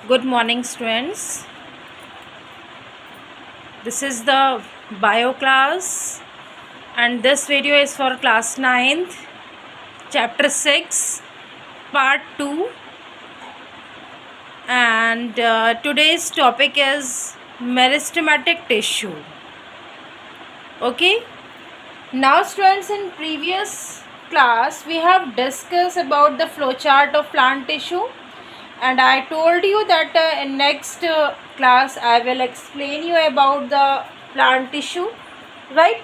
Good morning, students. This is the bio class, and this video is for class 9th, chapter 6, part 2. And today's topic is meristematic tissue. Okay. Now, students, in previous class we have discussed about the flowchart of plant tissue, and I told you that in next class I will explain you about the plant tissue, right?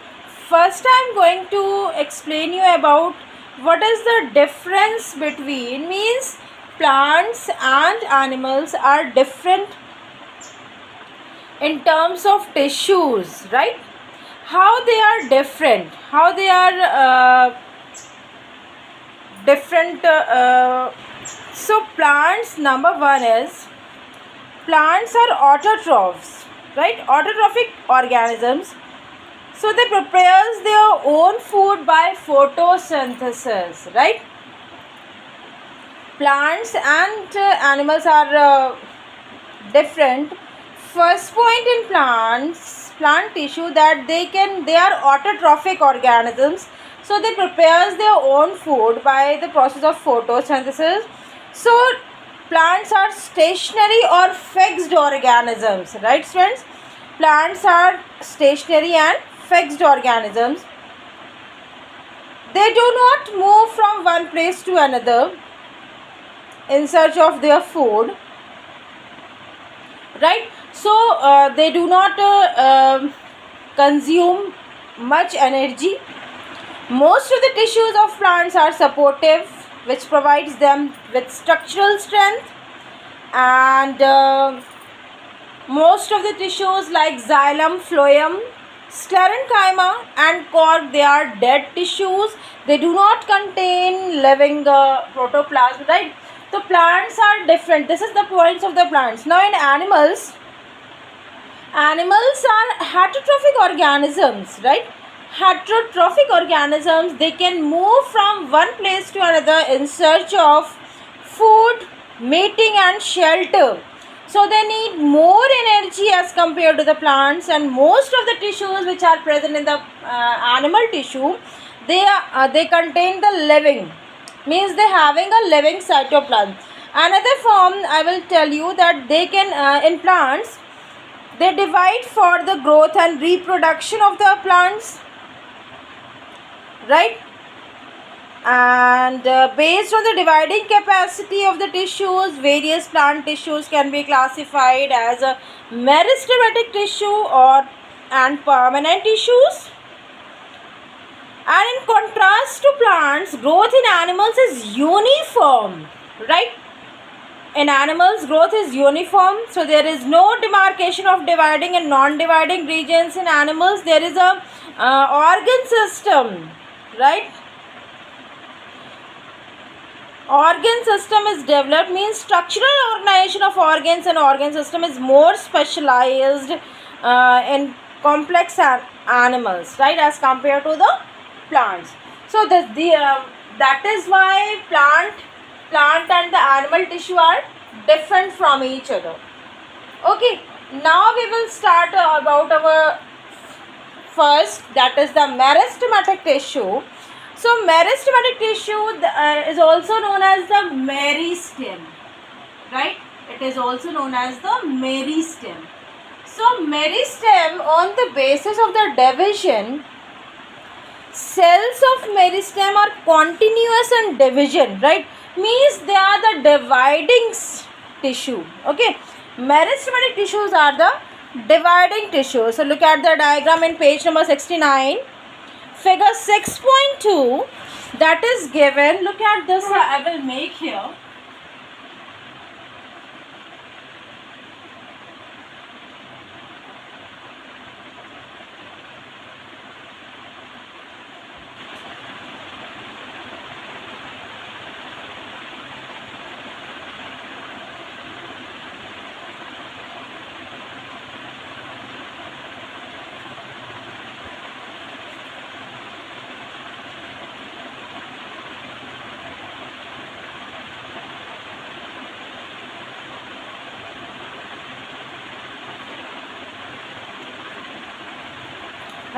First I am going to explain you about what is the difference between, means plants and animals are different in terms of tissues, right? How they are different, how they are different. So plants, number one is, plants are autotrophs, right? Autotrophic organisms. So they prepare their own food by photosynthesis, right? Plants and animals are different. First point in plant tissue, that they are autotrophic organisms. So they prepare their own food by the process of photosynthesis. So plants are stationary or fixed organisms, right friends? Plants are stationary and fixed organisms. They do not move from one place to another in search of their food, right? So they do not consume much energy. Most of the tissues of plants are supportive, which provides them with structural strength, and most of the tissues like xylem, phloem, sclerenchyma and cork, they are dead tissues. They do not contain living protoplasm, right? So plants are different. This is the points of the plants. Now in animals are heterotrophic organisms, right? Heterotrophic organisms, they can move from one place to another in search of food, mating and shelter. So they need more energy as compared to the plants, and most of the tissues which are present in the animal tissue, they contain the living, means they having a living cytoplasm. Another form I will tell you, that they can in plants, they divide for the growth and reproduction of the plants, right? And based on the dividing capacity of the tissues, various plant tissues can be classified as a meristematic tissue and permanent tissues. And in contrast to plants, growth in animals is uniform, right? In animals, growth is uniform, so there is no demarcation of dividing and non-dividing regions. In animals, there is a organ system, right? Organ system is developed, means structural organization of organs and organ system is more specialized in complex animals, right, as compared to the plants. So that is why plant and the animal tissue are different from each other. Okay, now we will start about our first, that is the meristematic tissue. So meristematic tissue is also known as the meristem, right? It is also known as the meristem. So meristem, on the basis of the division, cells of meristem are continuous in division, right? Means they are the dividing tissue. Okay, meristematic tissues are the dividing tissue. So look at the diagram in page number 69. Figure 6.2, that is given. Look at this, I will make here.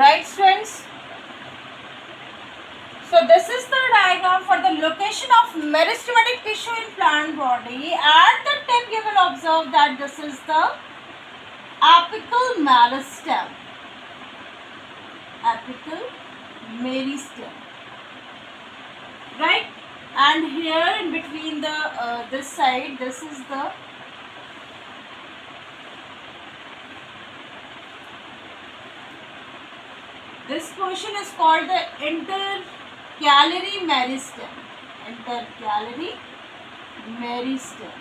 Right, students? So this is the diagram for the location of meristematic tissue in plant body. At the tip you will observe that this is the apical meristem. Apical meristem. Right? And here in between the this side, this is the this portion is called the intercalary meristem. Intercalary meristem.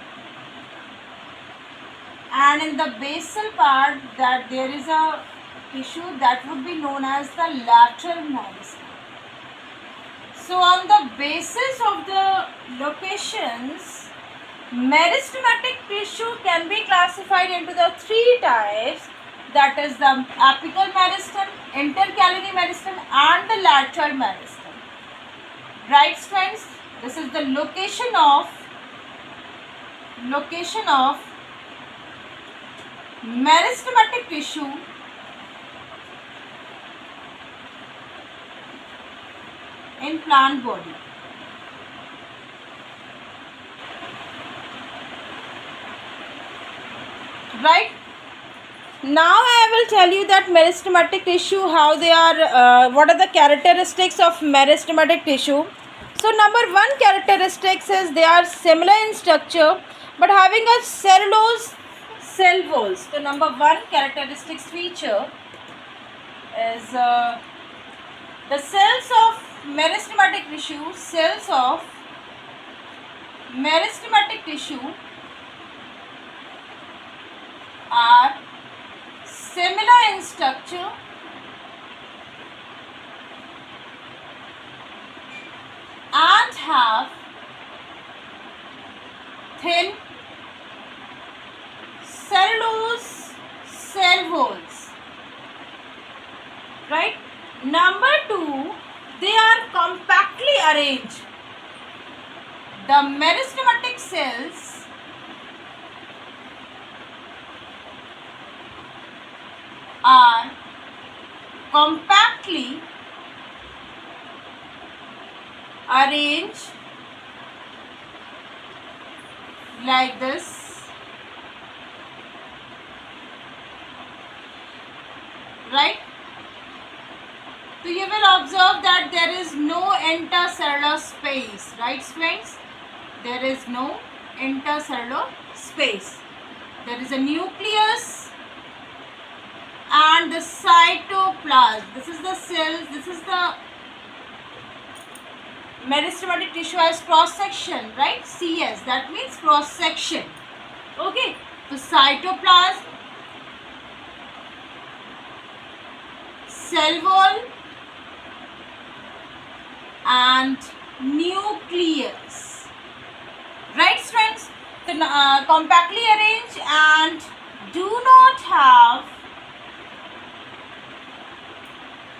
And in the basal part, that there is a tissue that would be known as the lateral meristem. So on the basis of the locations, meristematic tissue can be classified into the three types, that is the apical meristem, intercalary meristem and the lateral meristem. Right, friends? This is the location of meristematic tissue in plant body. Right? Now I will tell you that meristematic tissue, how they are, what are the characteristics of meristematic tissue. So number one characteristics is they are similar in structure but having a cellulose cell walls. So number one characteristics feature is the cells of meristematic tissue. Cells of meristematic tissue are similar in structure and have thin cellulose cell walls. Right? Number two, they are compactly arranged. The meristematic cells are compactly arranged like this. Right? So you will observe that there is no intercellular space. Right, friends? There is no intercellular space. There is a nucleus and the cytoplasm. This is the cells. This is the meristematic tissue as cross section, right? CS, that means cross section. Okay, so cytoplasm, cell wall and nucleus. Right, friends? So compactly arranged and do not have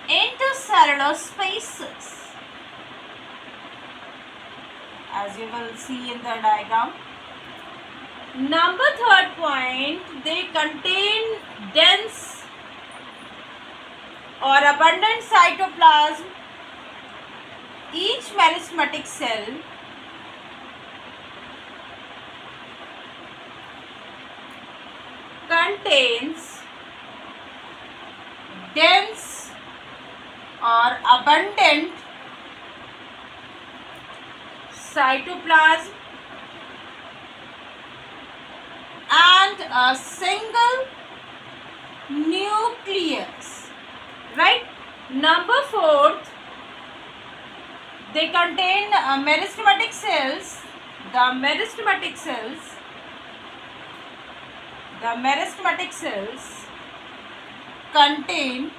intercellular spaces, as you will see in the diagram. Number third point, they contain dense or abundant cytoplasm. Each meristematic cell contains dense or abundant cytoplasm and a single nucleus. Right? Number fourth, they contain meristematic cells. The meristematic cells contain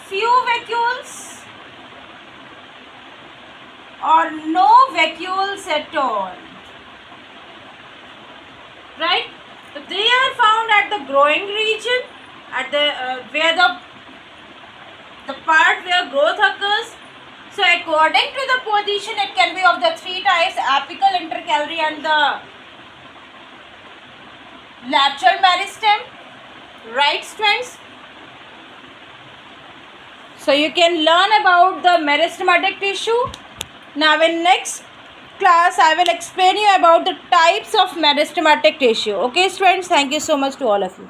few vacuoles or no vacuoles at all. Right? So they are found at the growing region, at the where the part where growth occurs. So according to the position, it can be of the three types: apical, intercalary and the lateral meristem. Right, friends? So you can learn about the meristematic tissue. Now in next class I will explain you about the types of meristematic tissue. Okay students, thank you so much to all of you.